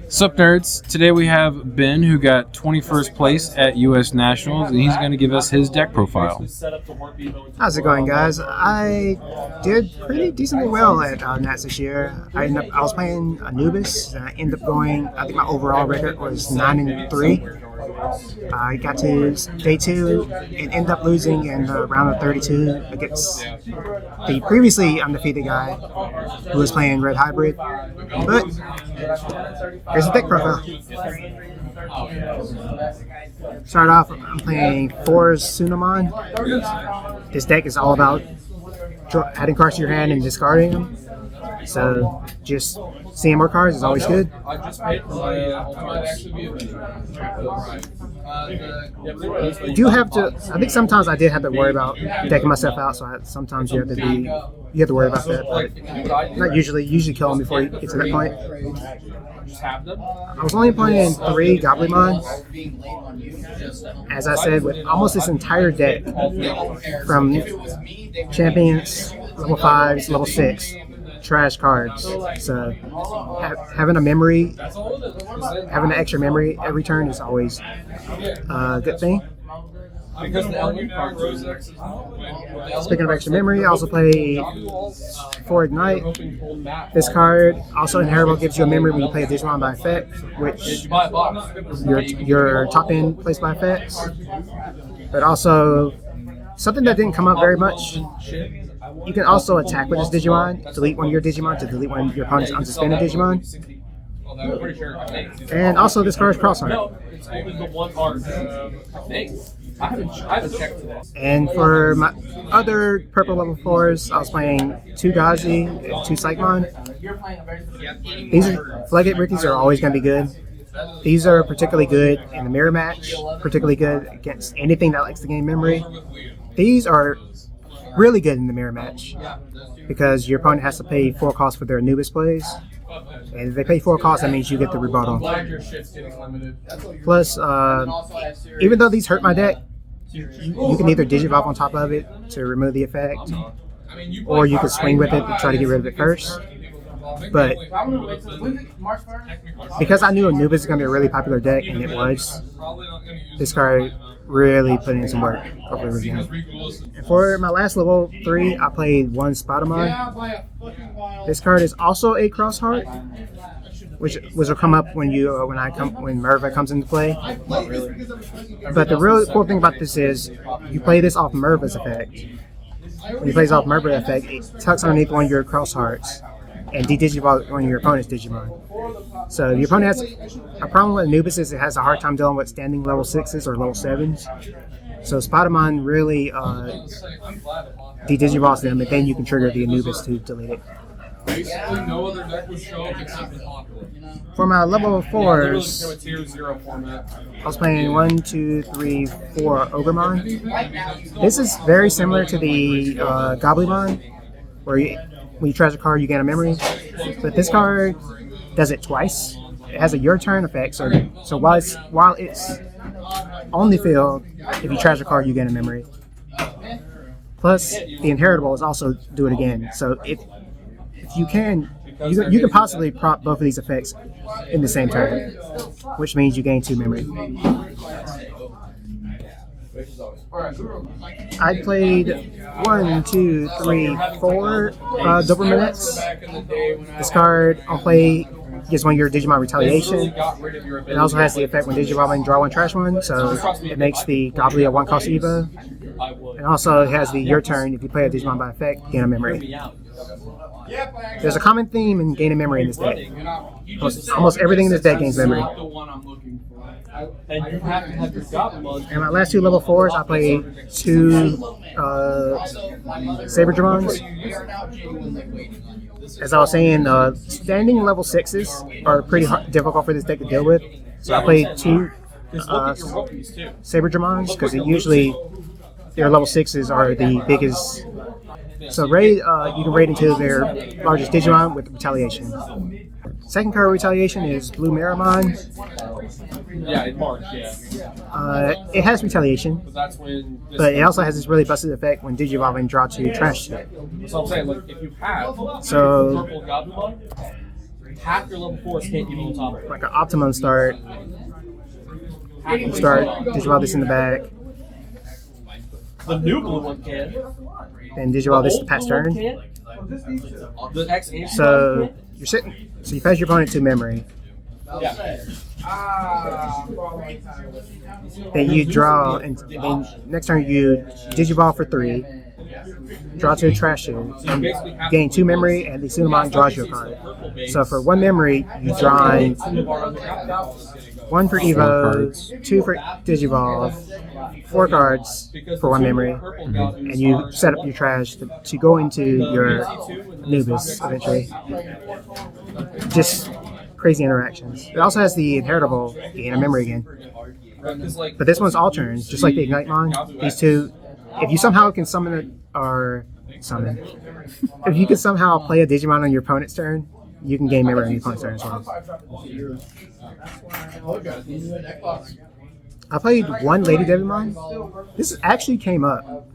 Sup nerds, today we have Ben who got 21st place at US Nationals and he's going to give us his deck profile. How's it going, guys? I did pretty decently well at Nats this year. I was playing Anubis and I ended up going, I think my overall record was 9-3. I got to day 2 and ended up losing in the round of 32 against the previously undefeated guy who was playing Red Hybrid. But here's the deck profile. Start off, I'm playing 4 Sunamon. This deck is all about adding cards to your hand and discarding them. So just seeing more cards is always good. You do have to. I think sometimes I did have to worry about decking myself out. So sometimes you have to worry about that. But not usually. Usually kill them before you get to that point. I was only playing 3 Goblimon. As I said, with almost this entire deck from champions, level 5s, level 6. Trash cards. So having an extra memory every turn is always a good thing. Speaking of extra memory, I also play 4 Ignite. This card, also inheritable, gives you a memory when you play a Digimon by effect, which your top end plays by effects. But also, something that didn't come up very much, you can also attack with this Digimon, delete one of your Digimon to delete one of your opponent's unsuspended Digimon. And also this card is Crossheart. And for my other purple level 4s, I was playing 2 Gazi and 2 Psychmon. These Flegate Rickies are always going to be good. These are particularly good in the mirror match, particularly good against anything that likes to gain memory. These are really good in the mirror match because your opponent has to pay 4 costs for their Anubis plays. And if they pay 4 costs, that means you get the rebuttal. Plus, even though these hurt my deck, you can either Digivolve on top of it to remove the effect, or you can swing with it to try to get rid of it first. But because I knew Anubis was going to be a really popular deck, and it was, this card really put in some work. Hopefully and for my last level 3, I played 1 Spidermon. This card is also a Crossheart, which will come up when Merva comes into play. But the real cool thing about this is you play this off Merva's effect. When you play this off Merva's effect, it tucks underneath one of your Crosshearts and de-Digivolve one of your opponent's Digimon. So your opponent has a problem with Anubis is it has a hard time dealing with standing level 6s or level 7s. So Spidermon really de-Digivolves them, and then you can trigger the Anubis to delete it. For my level 4s, I was playing 1, 2, 3, 4 Ogremon. This is very similar to the Goblimon, where when you treasure a card, you gain a memory. But this card does it twice. It has a your turn effect, so while it's on the field, if you treasure a card, you gain a memory. Plus, the inheritable is also do it again. So if you can possibly prop both of these effects in the same turn, which means you gain 2 memory. I played 1, 2, 3, 4 Doberman. This card on play gives one of your Digimon retaliation. It also has the effect when Digivolving, draw 1, trash 1, so it makes the Gobbly a 1 cost Eva. And also it has the your turn, if you play a Digimon by effect, gain a memory. There's a common theme in gaining memory in this deck. Almost everything in this deck gains memory. And my last 2 level 4s, I played 2 Saber Dramons. As I was saying, standing level 6s are pretty difficult for this deck to deal with. So I played 2 Saber Dramons because usually their level 6s are the biggest. So you can raid into their largest Digimon with retaliation. Second card retaliation is Blue Miramon. Yeah, in March, yeah. It has retaliation, but it also has this really busted effect when Digivolve and draw 2 trash shit. So I'm saying, like, if you have so purple Gabumon, half your level 4s can't get on top of it. Like an optimum start. You start, digivolve this in the back, The new blue one can. then digivolve this to pass turn. The X and So you're sitting. So you pass your opponent to memory. yeah. Then you draw, and then next turn you digivolve for 3. Draw to a trash chute, and gain 2 memory, and the Sunamon draws you a card. So for 1 memory, you draw 1 for Evo, 2 for Digivolve, 4 cards for 1 memory, and you set up your trash to go into your Anubis eventually. Just crazy interactions. It also has the inheritable gain a memory again. But this one's all turns, just like the Ignitemon. These two, if you somehow can summon it, or summon, if you can somehow play a Digimon on your opponent's turn, you can gain memory on your opponent's turn as well. I played 1 Lady Digimon. This actually came up.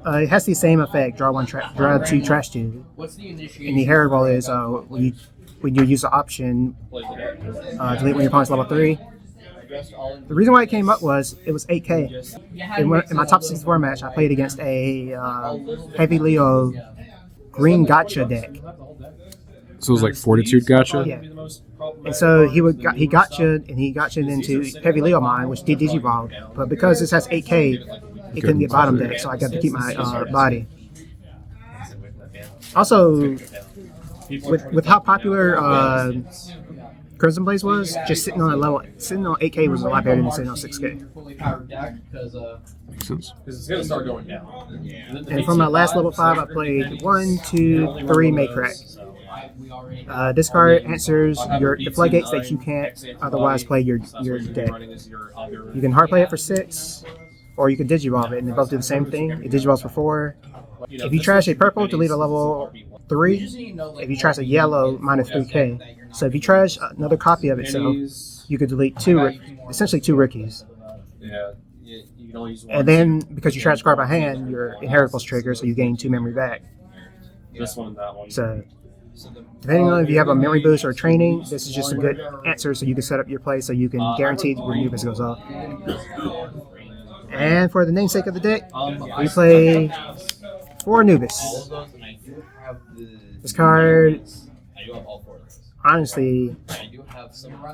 It has the same effect. Draw 2 trash tube. And the heritable is when you use the option delete when your opponent's level 3. The reason why it came up was it was 8K. In my top 64 match, I played against a Heavy Leo green gotcha deck. So it was like Fortitude Gotcha? Yeah. And so he gotcha'd into Heavy Leo mine, which did Digivolve. But because this has 8K, it couldn't get bottom deck, so I got to keep my body. Also, with how popular Crimson Blaze was, just sitting on 8K was a lot better than sitting on 6K. Makes sense. Because it's gonna start going down. And for my last level 5, I played 1, 2, 3 Make Crack. This card answers the floodgates that you can't otherwise play your deck. You can hard play it for 6, or you can digivolve it, and they both do the same thing. It digivolves for 4. If you trash a purple, delete a level 3. If you trash a yellow, minus 3K. So if you trash another copy of itself, you could delete essentially 2 rookies. Yeah, you can only use one. And then, because you trash a card by hand, your inheritance trigger, so you gain 2 memory back. This one and that one. So, depending on if you have a memory boost or training, this is just a good answer so you can set up your play so you can guarantee your Anubis goes off. And for the namesake of the deck, we play 4 Anubis. This card, honestly,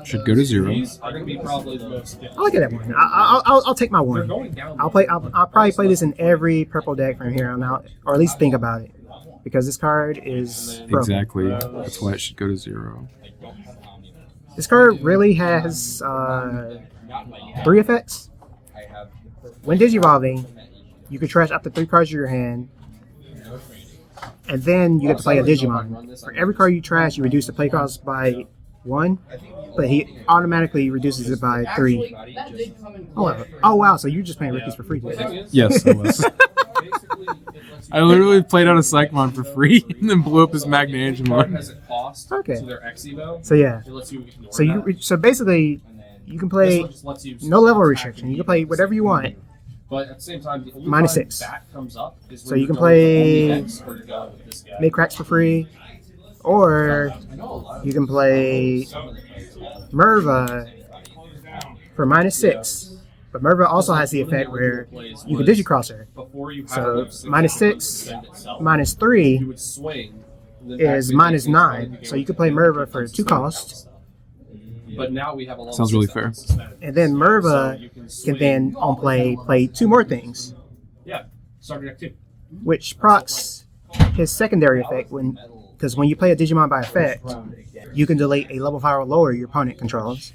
Should go to 0. Are gonna be probably the most. I'll look at that one. I'll take my 1. I'll probably play this in every purple deck from here on out, or at least think about it, because this card is broken. Exactly. That's why it should go to 0. This card really has 3 effects. When digivolving, you can trash up to 3 cards of your hand, and then you get to play a Digimon. For every card you trash, you reduce the play cost by 1, but he automatically reduces it by 3. Oh wow! So you're just playing rookies for free today. Yes, I was. I literally played out a Psychmon for free and then blew up his Magna Angemon. Okay. So yeah. So basically, you can play no level restriction. You can play whatever you want. But at the same time, the only minus time 6. that comes up is So when you can you're going play with or you're going with this guy. Make Cracks for free, or you can play Merva for minus 6. But Merva also has the effect where you can Digicross her. So minus 6, minus 3 is minus 9. So you can play Merva for 2 costs. But now we have a Sounds really fair. And then Merva can then on play 2 more things. Yeah, start your deck 2. Which procs his secondary effect because when you play a Digimon by effect, you can delete a level 5 or lower your opponent controls.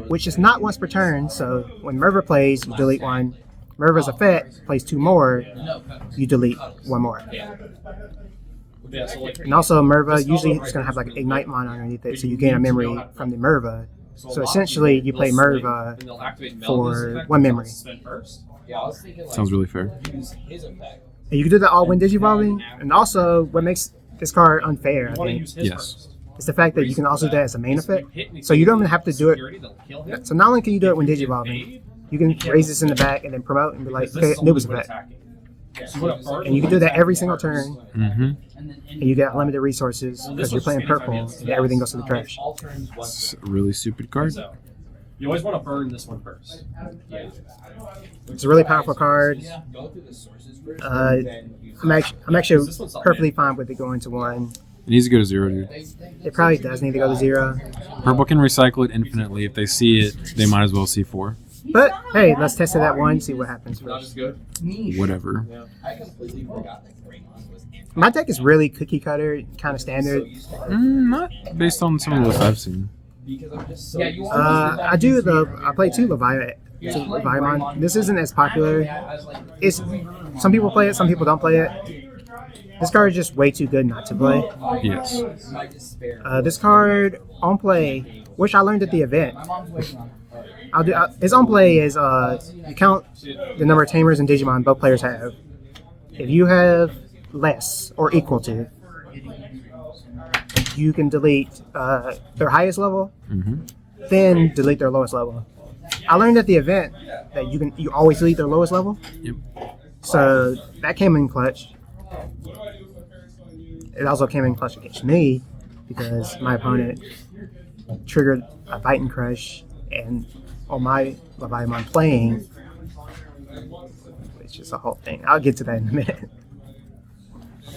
Which is not once per turn, so when Merva plays, you delete 1. Merva's effect plays 2 more, you delete 1 more. And also Merva, usually it's going to have like Ignitemon underneath it, so you gain a memory from the Merva. So essentially you play Merva for 1 memory. Sounds really fair. And you can do that all when Digivolving, and also what makes this card unfair, I think, Yes. is the fact that you can also do that as a main effect. So you don't even have to do it. So not only can you do it when Digivolving, you can raise this in the back and then promote and be like, okay, Anubis effect. So you want to burn? And you can do that every single turn, Mm-hmm. and you get unlimited resources because you're playing purple, and everything goes to the trash. It's a really stupid card. So you always want to burn this one first. It's a really powerful card. I'm actually perfectly fine with it going to 1. It needs to go to 0, dude. It probably does need to go to 0. Purple can recycle it infinitely. If they see it, they might as well see 4. But hey, let's test it at 1, see what happens Not first. as good. Whatever. My deck is really cookie cutter, kind of standard. Not based on some of the lists I've seen. I play 2 Leviathan. This isn't as popular. It's some people play it, some people don't play it. This card is just way too good not to play. Yes. This card on play, which I learned at the event. His on play is you count the number of tamers and Digimon both players have. If you have less or equal to, you can delete their highest level, then delete their lowest level. I learned at the event that you always delete their lowest level. Yep. So that came in clutch. It also came in clutch against me because my opponent triggered a Bite and Crush, and on my Leviathan playing, which is a whole thing. I'll get to that in a minute.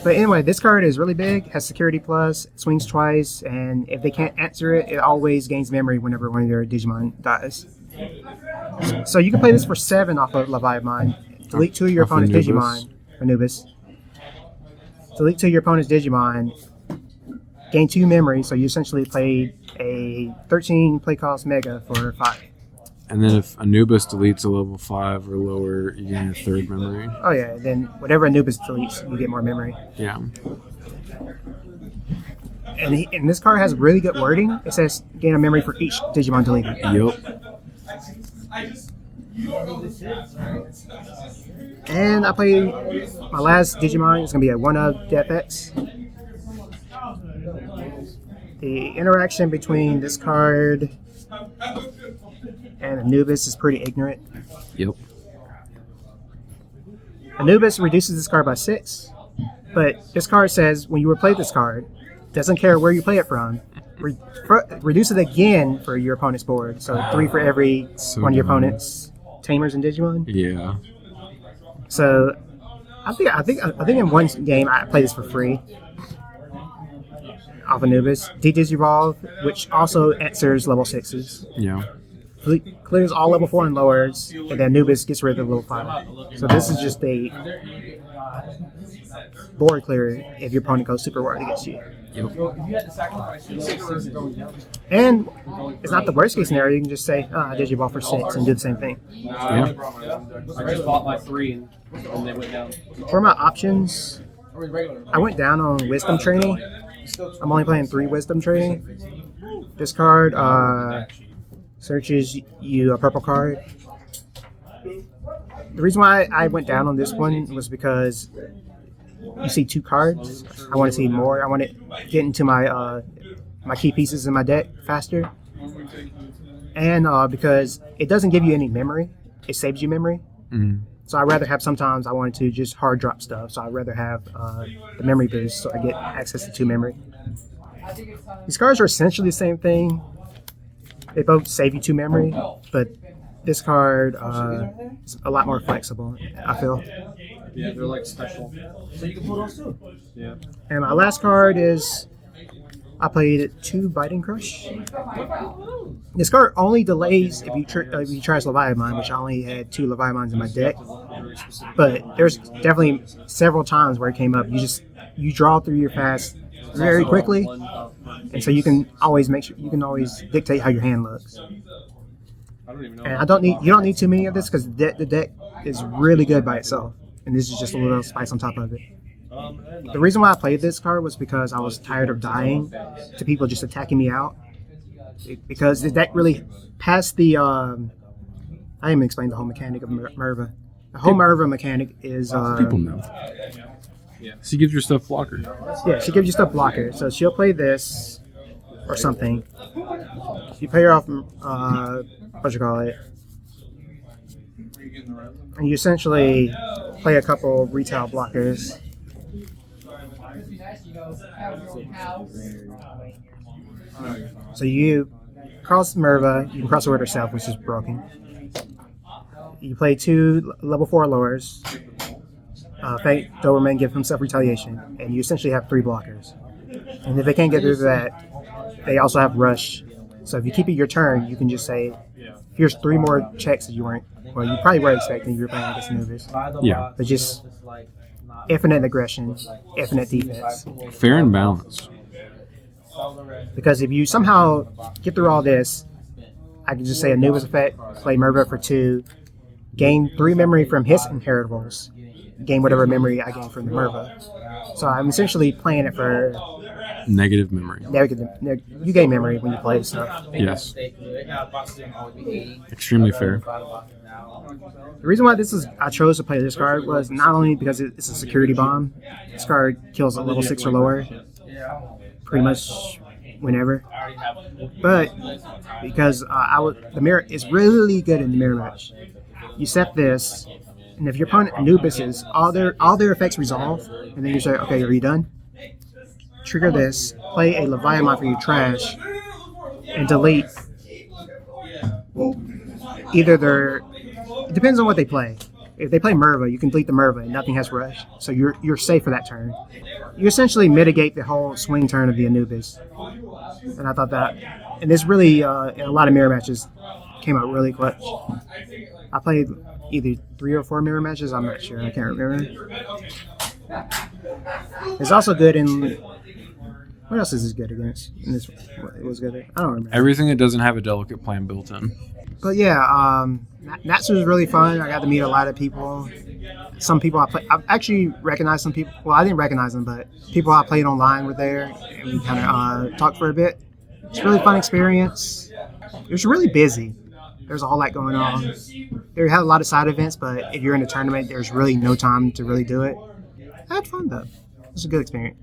But anyway, this card is really big, has security plus, swings twice, and if they can't answer it, it always gains memory whenever one of their Digimon dies. So you can play this for 7 off of Leviathan. Delete 2 of your Off of opponent's Anubis. Digimon, Anubis. Delete 2 of your opponent's Digimon, gain 2 memory, so you essentially played a 13 play cost Mega for 5. And then if Anubis deletes a level 5 or lower, you gain a 3rd memory. Oh yeah, then whatever Anubis deletes, you get more memory. Yeah. And this card has really good wording. It says gain a memory for each Digimon deleted. Yup. And I play my last Digimon. It's going to be a 1-of DFX. The interaction between this card and Anubis is pretty ignorant. Yep. Anubis reduces this card by 6, but this card says when you replay this card, doesn't care where you play it from, reduce it again for your opponent's board. So 3 for every So one of your dumb. opponent's Tamers and Digimon. Yeah. So I think in one game I played this for free off Anubis. Digivolve, which also answers level 6s. Yeah. Clears all level 4 and lowers, and then Anubis gets rid of level 5. So this is just a board clear if your opponent goes super hard against you. Yep. And it's not the worst case scenario. You can just say, Digivolve for 6 and do the same thing. Yeah. I just bought my 3 and they went down. For my options, I went down on Wisdom Training. I'm only playing 3 Wisdom Training. This card searches you a purple card. The reason why I went down on this one was because you see 2 cards. I want to see more. I want to get into my my key pieces in my deck faster. And because it doesn't give you any memory, it saves you memory. Mm. So I'd rather have, sometimes I wanted to just hard drop stuff. So I'd rather have the memory boost so I get access to 2 memory. These cards are essentially the same thing. They both save you 2 memory, but this card is a lot more flexible, I feel. Yeah, they're like special. So you can pull those too. Yeah. And my last card is, I played 2 Biting Crush. This card only delays if you try Leviathan, which I only had 2 Leviathans in my deck. But there's definitely several times where it came up. You draw through your fast very quickly, and so you can always always dictate how your hand looks. I don't even know. And you don't need too many of this because the deck is really good by itself, and this is just a little spice on top of it. The reason why I played this card was because I was tired of dying to people just attacking me out. Because the deck really past the I didn't even explain the whole mechanic of Merva. The whole Merva mechanic is People know. She gives your stuff blocker. yeah, she gives you stuff blocker. So she'll play this or something. You play her off what you call it. and you essentially play a couple retail blockers. So you cross Merva, you can cross the word herself, which is broken. You play 2 level 4 lowers. Fate Doberman give himself retaliation, and you essentially have 3 blockers. And if they can't get through that, they also have rush. So if you keep it your turn, you can just say, here's 3 more checks that you weren't, well, you probably were expecting if you were playing against Anubis. Yeah. But just infinite aggression, infinite defense. Fair and balanced. Because if you somehow get through all this, I can just say Anubis effect, play Merva for 2, gain 3 memory from his inheritables, gain whatever memory I gain from the Merva. So I'm essentially playing it for Negative memory. you gain memory when you play stuff. Yes. Extremely fair. The reason why I chose to play this card was not only because it's a security bomb. This card kills at level 6 or lower, pretty much whenever. But because the mirror is really good in the mirror match. You set this, and if your opponent Anubis all their effects resolve, and then you say, okay, are you done? Trigger this, play a Leviathan for your trash, and delete either their. It depends on what they play. If they play Merva, you can delete the Merva and nothing has rush, so you're safe for that turn. You essentially mitigate the whole swing turn of the Anubis, and I thought that, and this really in a lot of mirror matches came out really clutch. I played either 3 or 4 mirror matches. I'm not sure. I can't remember. It's also good in. What else is this good against? In this, it was good. I don't remember. Everything that doesn't have a delicate plan built in. But yeah, Natsu was really fun. I got to meet a lot of people. Some people I've actually recognized some people. Well, I didn't recognize them, but people I played online were there, and we kind of talked for a bit. It's a really fun experience. It was really busy. There's a whole lot going on. They had a lot of side events, but if you're in a tournament, there's really no time to really do it. I had fun though. It was a good experience.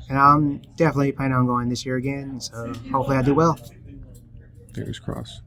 And I'm definitely planning on going this year again, so hopefully I do well. Fingers crossed.